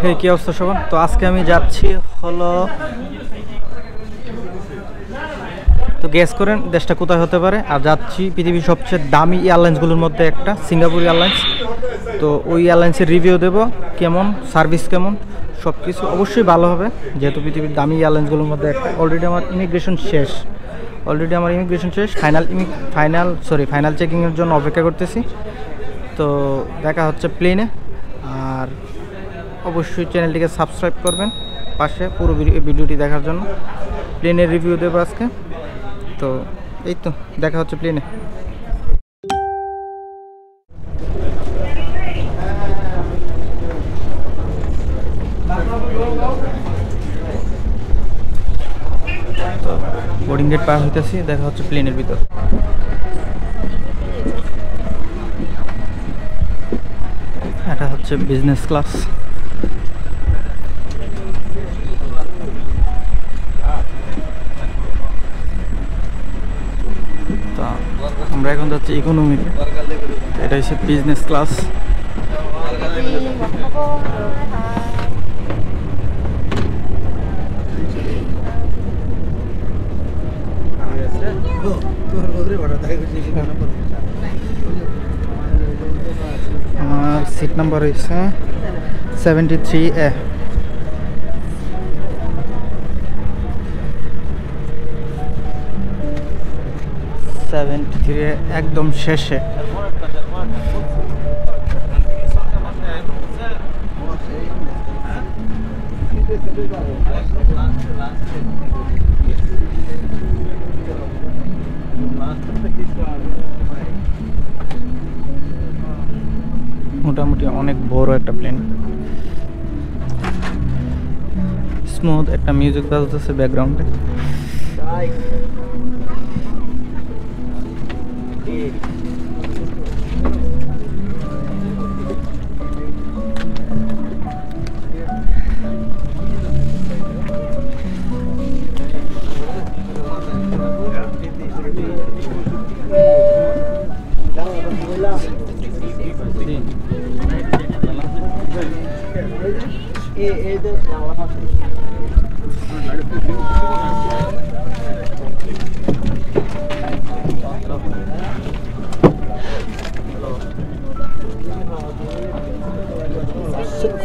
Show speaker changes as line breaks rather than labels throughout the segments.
হে কি অবস্থা সবার? তো আজকে আমি যাচ্ছি হলো, তো গেস করেন দেশটা কোথায় হতে পারে। আর যাচ্ছি পৃথিবীর সবচেয়ে দামি এয়ারলাইন্সগুলোর মধ্যে একটা, সিঙ্গাপুর এয়ারলাইন্স। তো ওই এয়ারলাইন্সের রিভিউ দেবো, কেমন সার্ভিস, কেমন সব কিছু। অবশ্যই ভালো হবে যেহেতু পৃথিবীর দামি এয়ারলাইন্সগুলোর মধ্যে একটা। অলরেডি আমার ইমিগ্রেশন শেষ, ফাইনাল চেকিংয়ের জন্য অপেক্ষা করতেছি। তো দেখা হচ্ছে প্লেনে। আর অবশ্যই চ্যানেলটিকে সাবস্ক্রাইব করবেন পাশে পুরো ভিডিওটি দেখার জন্য। প্লেনের রিভিউ দেবো আজকে। তো এই তো দেখা হচ্ছে প্লেনে। তো বোর্ডিং গেট পার হইতেছি, দেখা হচ্ছে প্লেনের ভিতর। এটা হচ্ছে বিজনেস ক্লাস। তো আমরা এখন যাচ্ছি ইকোনমিতে, এটা হচ্ছে বিজনেস ক্লাস। আমার সিট নাম্বার হয়েছে 73A। একদম শেষে। মোটামুটি অনেক বড় একটা প্লেন। স্মুথ একটা মিউজিক বাজতেছে ব্যাকগ্রাউন্ডে।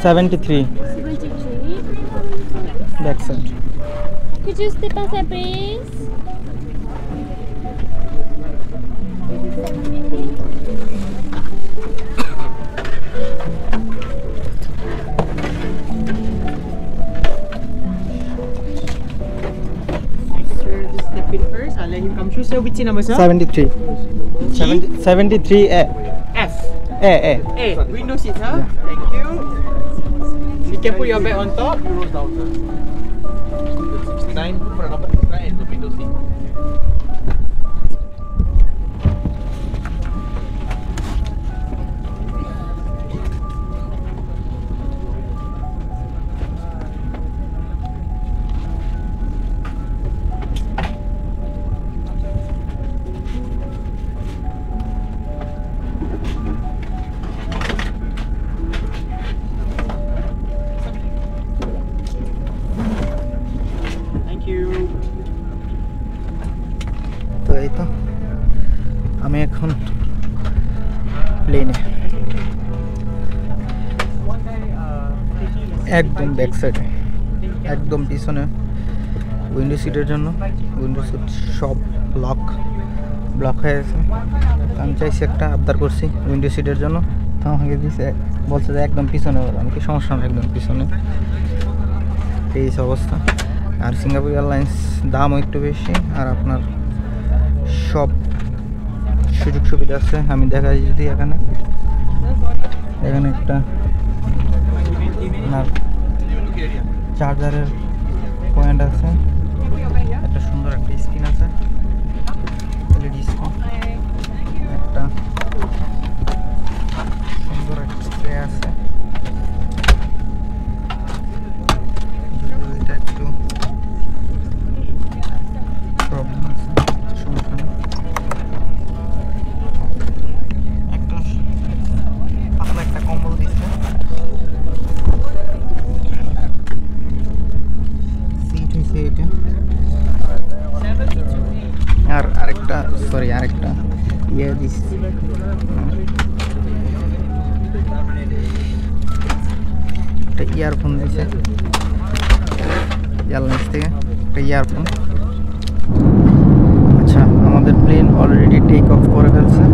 Seventy-three. Back side.
Could you step aside, please?
Step in first. I'll let him come through. Sir, which number, sir?
73. 73A.
F.
A.
A. Window seat, sir. Yeah. Thank you. You can put your bag on top. You roll down, sir. 69 for number 69 the window seat.
তো এই তো আমি এখন প্লেনে একদম back সাইডে, একদম পিছনে উইন্ডো সিটের জন্য। উইন্ডো সিট সব ব্লক হয়ে গেছে। আমি চাইছি, একটা আবদার করছি উইন্ডো সিটের জন্য, তো আমাকে দিয়েছে, বলছে যে একদম পিছনে। আমি কি সমস্যা না, একদম পিছনে। এই অবস্থা। আর সিঙ্গাপুর এয়ারলাইন্স দামও একটু বেশি, আর আপনার সব সুযোগ সুবিধা আছে। আমি দেখাই যদি এখানে একটা আপনার চার্জারের পয়েন্ট আছে, একটা সুন্দর একটা স্ক্রিন আছে, এলইডি স্ক্রিন, একটা সুন্দর একটা স্প্রে আছে। এটা একটু প্রবলেম আছে, সমস্যা নেই। একটা পাতলা একটা কম্বল দিচ্ছে। দিচ্ছি। একটা ইয়ারফোন দিছে এয়ারলাইন্স থেকে, একটা ইয়ারফোন। আচ্ছা, আমাদের প্লেন অলরেডি টেক অফ করে ফেলছে।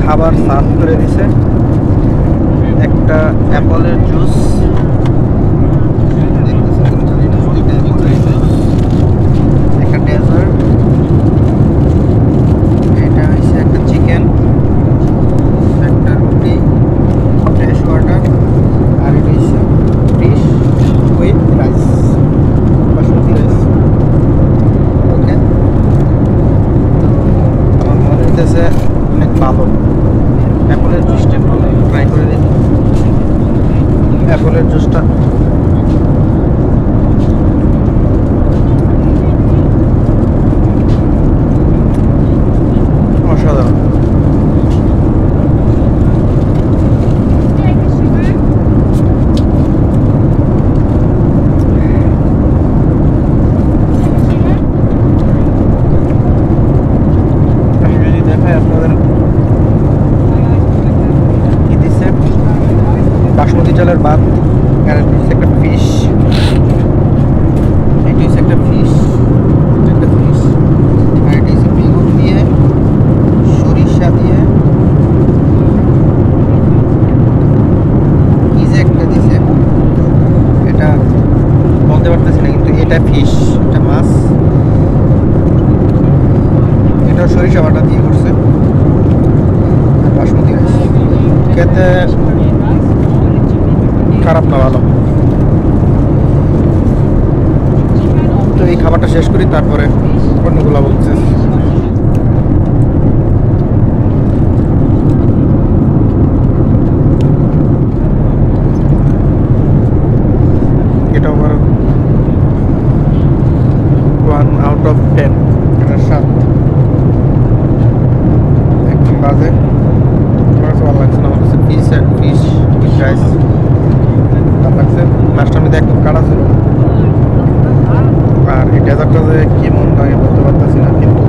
খাবার সার্ভ করে দিছে, একটা অ্যাপলের জুস, একটা ডেজার্ট, এটা হচ্ছে একটা চিকেন, একটা রুটি, ফ্রেশ ওয়াটার, আর এটা হচ্ছে fish with rice, basmati rice. Okay, আমার মনে হইতেছে অনেক ভালো। অ্যাপলের জুসটা ট্রাই করে দেখি। অ্যাপলের জুসটা অসাধারণ। আমি যদি দেখাই আপনাদের, বাসমতি চালের ভাত, আর একটা ফিশ, এটা হচ্ছে একটা ফিশ, একটা ফিশ, আর এটা হচ্ছে বেগুন দিয়ে, সরিষা দিয়ে, কি যে একটা দিছে, এটা বলতে পারতেছি না, কিন্তু এটা ফিশ, এটা মাছ, এটা সরিষা বাটা দিয়ে করছে, আর বাসমতি রাইস। খেতে খারাপ না, ভালো। তো এই খাবারটা শেষ করি, তারপরে অন্যগুলো বলছে। এটা ওভার 1 out of 10, এটা 7, একদম বাজে। আমার কাছে ভালো লাগছে না, আমার কাছে ফিশ উইথ রাইস ভালো লাগছে। মাছটা আমি একদম কাটা ছিল, আর এই ডেজার্টটা যে কেমন লাগে বলতে পারতেছি না, কিন্তু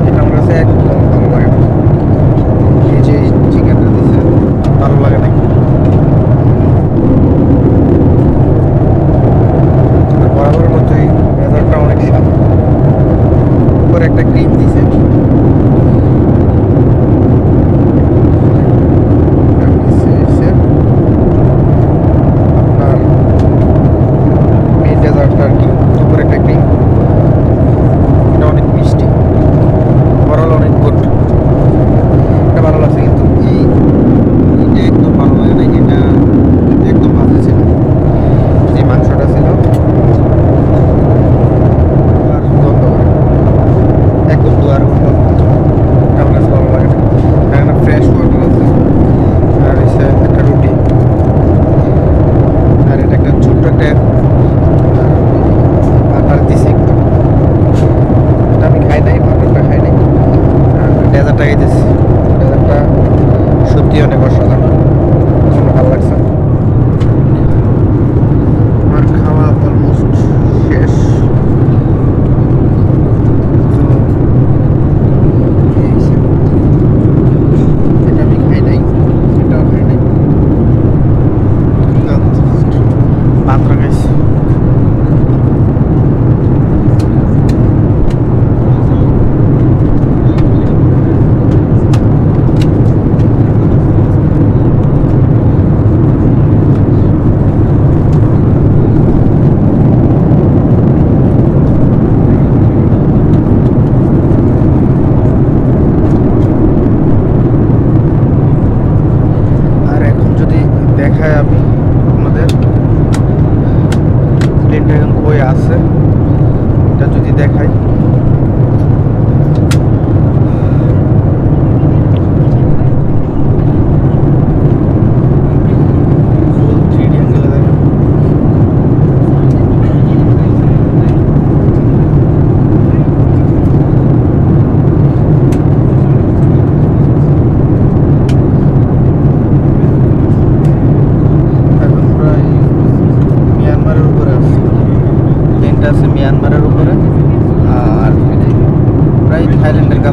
এটা আমার কাছে একদম ভালো লাগে না। এই যে চিকেনটা দিচ্ছে ভালো লাগে না, বরাবরের মতোই ডেজার্টটা অনেক স্বাদ। উপরে একটা ক্রিম দিছে,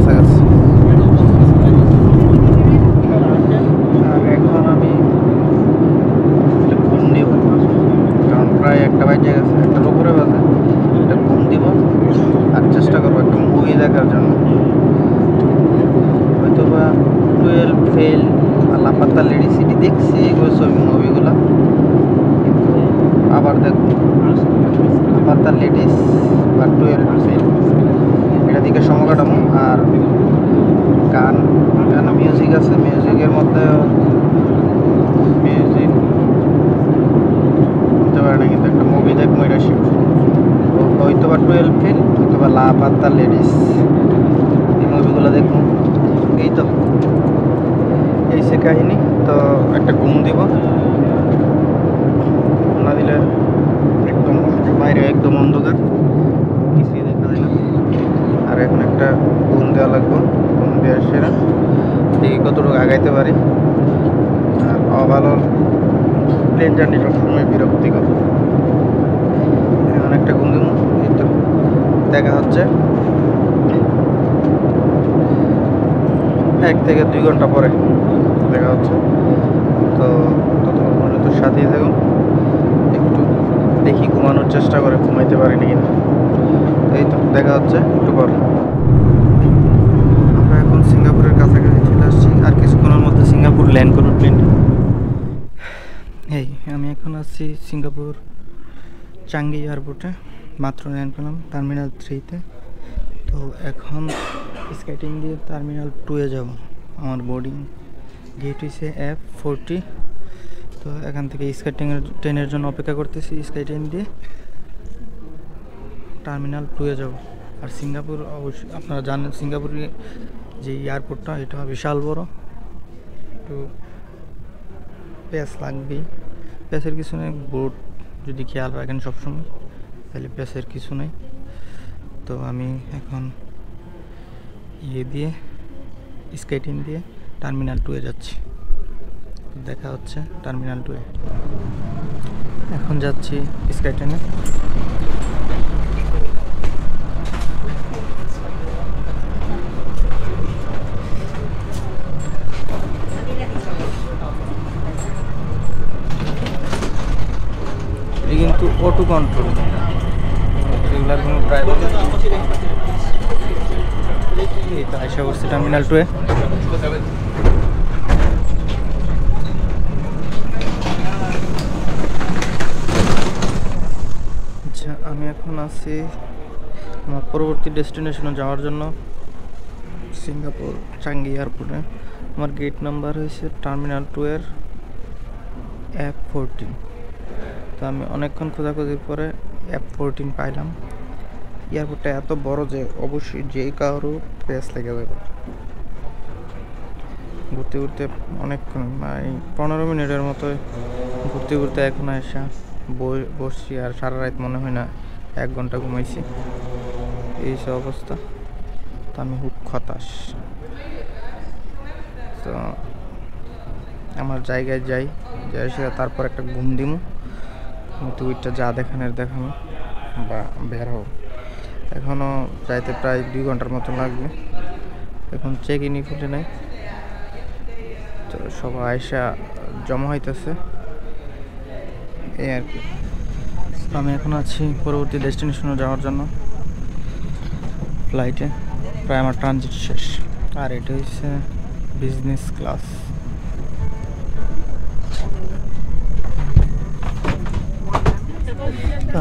কাছাকাছি। আর এখন আমি ঘুম দিব, কারণ প্রায় 1টা বাজে গেছে, 1টার উপরে বাজে। একটা ঘুম দিব আর চেষ্টা করবো একটা মুভি দেখার জন্য। হয়তো বা 12 ফেল আর লাপাত্তা লেডি সিটি দেখছি এগুলো ছবি মুভিগুলো, কিন্তু আবার দেখবো লাপাত্তা লেডিস বা 12 ফেল, এটা দিকে সময় কাটাবো। আর গান মিউজিক আছে, মিউজিকের মধ্যে মিউজিক হতে পারে না, কিন্তু একটা মুভি দেখবো এটা শিখ। হয়তো বা 12 ফেল, হয়তো বা লাপাত্তা লেডিস, এই মুভিগুলো দেখবো। এই তো এই সে কাহিনী। তো একটা ঘুম দিব, না দিলে একদম বাইরে একদম অন্ধকার, কিছুই দেখা যায় না। আর এখন একটা ঘুম দেওয়া লাগবে, ঘুম দেওয়ার সেরা দেখি কতটুকু আগাইতে পারি। আর অভালো প্লেন জার্নি সবসময় বিরক্তিকর। এখন একটা ঘুম দিব, এই তো দেখা হচ্ছে 1 থেকে 2 ঘন্টা পরে দেখা হচ্ছে। তো ততক্ষণ পর্যন্ত সাথেই থাকুন, একটু দেখি ঘুমানোর চেষ্টা করে ঘুমাইতে পারি নাকি না। এই তো দেখা হচ্ছে একটু পর। আমরা এখন সিঙ্গাপুরের কাছাকাছি চলে আসছি, আর কিছুক্ষণের মধ্যে সিঙ্গাপুর ল্যান্ড করব প্লেনটা। এই আমি এখন আসছি সিঙ্গাপুর চাঙ্গি এয়ারপোর্টে, মাত্র ল্যান্ড করলাম টার্মিনাল 3-তে। তো এখন স্কেটিং দিয়ে টার্মিনাল 2-এ যাব। আমার বোর্ডিং গেট হচ্ছে F40। তো এখান থেকে ট্রেনের জন্য অপেক্ষা করতেছি, স্কাইট্রেন দিয়ে টার্মিনাল 2-এ যাব। আর সিঙ্গাপুর অবশ্যই আপনারা জানেন, সিঙ্গাপুরে যে এয়ারপোর্টটা এটা বিশাল বড়, একটু প্যাস লাগবেই। প্যাসের কিছু নেই, বোর্ড যদি খেয়াল রাখেন সবসময় তাহলে প্যাসের কিছু নেই। তো আমি এখন দিয়ে স্কেটিং দিয়ে টার্মিনাল 2-এ যাচ্ছি। দেখা হচ্ছে টার্মিনাল 2-এ। এখন যাচ্ছি স্কাইট্রেনে। কিন্তু অটো কন্ট্রোল, রেগুলার কোনো ড্রাইভার। এই তো আশা করছি টার্মিনাল 2-এ। আচ্ছা, আমি এখন আছি আমার পরবর্তী ডেস্টিনেশনে যাওয়ার জন্য, সিঙ্গাপুর চাঙ্গি এয়ারপোর্টে। আমার গেট নাম্বার হয়েছে টার্মিনাল 2-এর F14। তো আমি অনেকক্ষণ খোঁজাখুঁজির পরে F14 পাইলাম। এয়ারপোর্টটা এত বড় যে অবশ্যই যে কারো প্যাস লেগে যাবে। ঘুরতে ঘুরতে অনেকক্ষণ, 15 মিনিটের মতো ঘুরতে ঘুরতে এখন আসা বসছি। আর সারা রাত মনে হয় না 1 ঘন্টা ঘুমাইছি, এই সব অবস্থা। তো আমি খুব হতাশ। তো আমার জায়গায় যাই সেটা, তারপর একটা ঘুম দিমু, টুইটটা যা দেখানোর দেখানো বা বের হব। এখনও যাইতে প্রায় 2 ঘন্টার মতো লাগবে। এখন চেক ইনই খুঁজে নেই, তো সবাই আয়সা জমা হইতেছে এই আর কি। আমি এখন আছি পরবর্তী ডেস্টিনেশনে যাওয়ার জন্য ফ্লাইটে। প্রায় আমার ট্রানজিট শেষ। আর এটা হচ্ছে বিজনেস ক্লাস।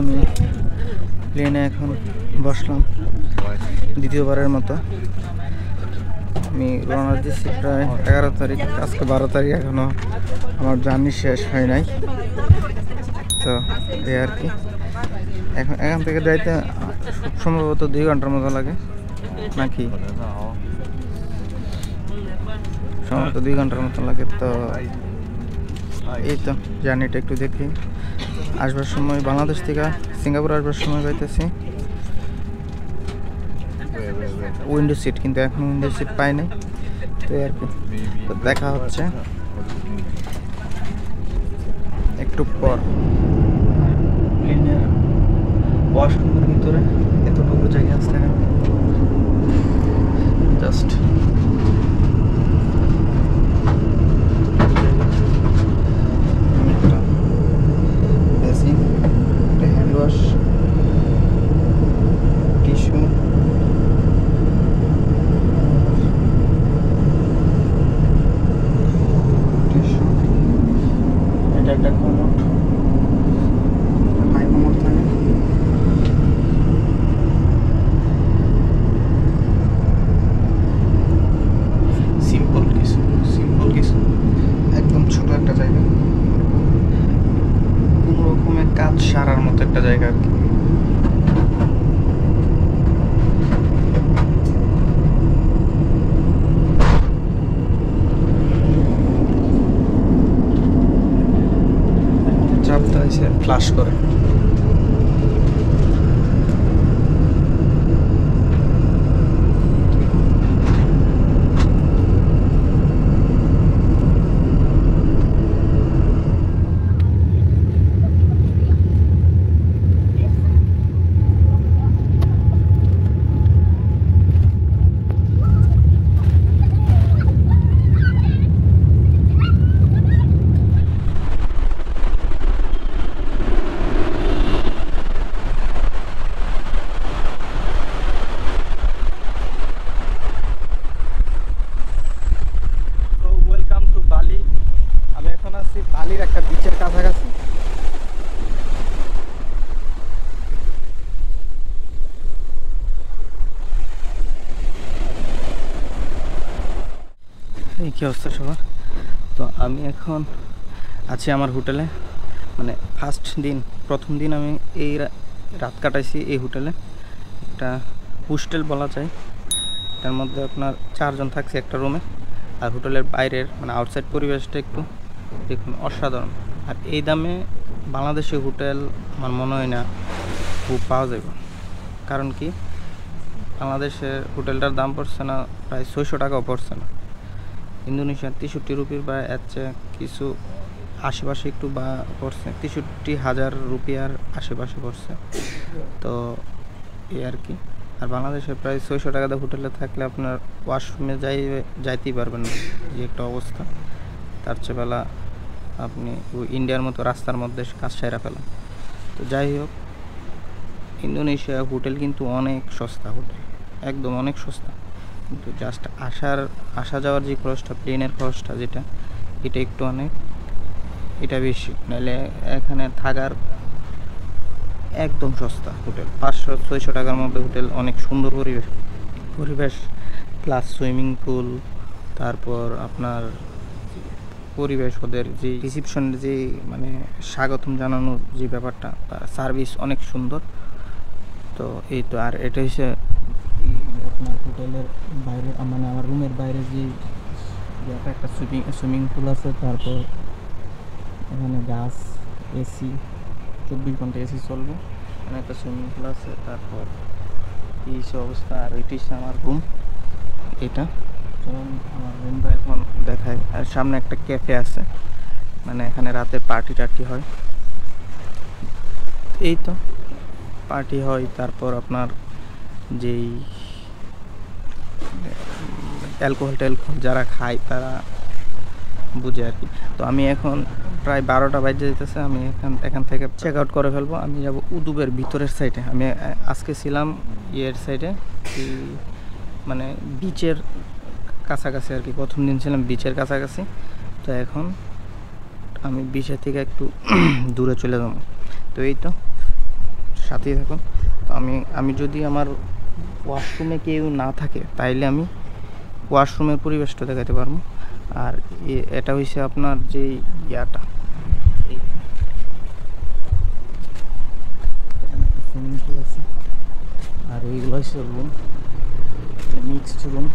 আমি প্লেনে এখন বসলাম দ্বিতীয়বারের মতো। আমি রওনা দিচ্ছি প্রায় 11 তারিখ, আজকে 12 তারিখ, এখনও আমার জার্নি শেষ হয় নাই। তো এই আর কি। এখান থেকে যাইতে খুব সম্ভবত 2 ঘন্টার মতো লাগে নাকি, সম্ভবত 2 ঘন্টার মতো লাগে। তো এই তো জার্নিটা একটু দেখি। আসবার সময় বাংলাদেশ থেকে সিঙ্গাপুর আসবার সময় পাইতেছি উইন্ডো সিট, কিন্তু এখন উইন্ডো সিট পাই নাই। তো আর কি, তো দেখা হচ্ছে একটু পর। প্লেনের ওয়াশরুমের ভিতরে এতটুকু জায়গা আছে না, just basin, hand wash, tissue, এটা একটা কমোড, হাই কমোড থাকে। সিম্পল কিছু একদম ছোট একটা জায়গা, কোনো রকমের কাজ সারার মতো একটা জায়গা আর কি। চাপ দিয়েছে ফ্লাশ করে। ওয়েলকাম টু বালি। আমি এখন আছি বালির একটা বিচের কাছাকাছি। এই কি অবস্থা সবার? তো আমি এখন আছি আমার হোটেলে, মানে প্রথম দিন আমি এই রাত কাটাইছি এই হোটেলে। একটা হোস্টেল বলা যায়। তার মধ্যে আপনার 4 জন থাকছে একটা রুমে। আর হোটেলের বাইরের মানে আউটসাইড পরিবেশটা একটু দেখুন অসাধারণ। আর এই দামে বাংলাদেশে হোটেল আমার মনে হয় না খুব পাওয়া যাবে। কারণ কি, বাংলাদেশের হোটেলটার দাম পড়ছে না প্রায় 600 টাকাও পড়ছে না। ইন্দোনেশিয়ার 63 রুপির বা এর চেয়ে কিছু আশেপাশে একটু বা পড়ছে, 63,000 রুপিয়ার আশেপাশে পড়ছে। তো এই আর কি। আর বাংলাদেশে প্রায় 600 টাকাতে হোটেলে থাকলে আপনার ওয়াশরুমে যাইতেই পারবেন না, যে একটা অবস্থা। তার চেয়ে বেলা আপনি ইন্ডিয়ার মতো রাস্তার মধ্যে কাজ সেরা ফেলেন। তো যাই হোক, ইন্দোনেশিয়া হোটেল কিন্তু অনেক সস্তা, হোটেল একদম অনেক সস্তা। কিন্তু জাস্ট আসা যাওয়ার যে খরচটা, প্লেনের খরচটা যেটা, এটা একটু অনেক, এটা বেশি। নাহলে এখানে থাকার একদম সস্তা হোটেল, 500-600 টাকার মধ্যে হোটেল, অনেক সুন্দর পরিবেশ প্লাস সুইমিং পুল। তারপর আপনার পরিবেশ, ওদের যে রিসিপশনের যে মানে স্বাগতম জানানোর যে ব্যাপারটা, তার সার্ভিস অনেক সুন্দর। তো এই তো। আর এটা হচ্ছে আপনার হোটেলের বাইরে, মানে আমার রুমের বাইরে যে একটা সুইমিং পুল আছে। তারপর এখানে গাছ, এসি, 24 ঘন্টা এসি চলবে। এখানে একটা সুইমিং পুল আছে। তারপর এই সব অবস্থা। আর এটি হচ্ছে আমার রুম। এটা আমার রুমটা এখন দেখায়। আর সামনে একটা ক্যাফে আছে, মানে এখানে রাতে পার্টি টার্টি হয়। এই তো পার্টি হয়। তারপর আপনার যেই অ্যালকোহল যারা খায় তারা বুঝে আর কি। তো আমি এখন প্রায় 12টা বাজে যেতেছে। আমি এখান থেকে চেক আউট করে ফেলবো। আমি যাব উদুবের ভিতরের সাইডে। আমি আজকে ছিলাম ইয়ের সাইডে, মানে বিচের কাছাকাছি আর কি। প্রথম দিন ছিলাম বিচের কাছাকাছি। তো এখন আমি বিচের থেকে একটু দূরে চলে যাব। তো এই তো, সাথেই থাকুন। তো আমি যদি আমার ওয়াশরুমে কেউ না থাকে তাইলে আমি ওয়াশরুমের পরিবেশটা দেখাতে পারবো। আর এটা হচ্ছে আপনার যে ইয়াটা, সুইমিং পুল আছে। আর এইগুলো হচ্ছে রুম, মিক্সড রুম।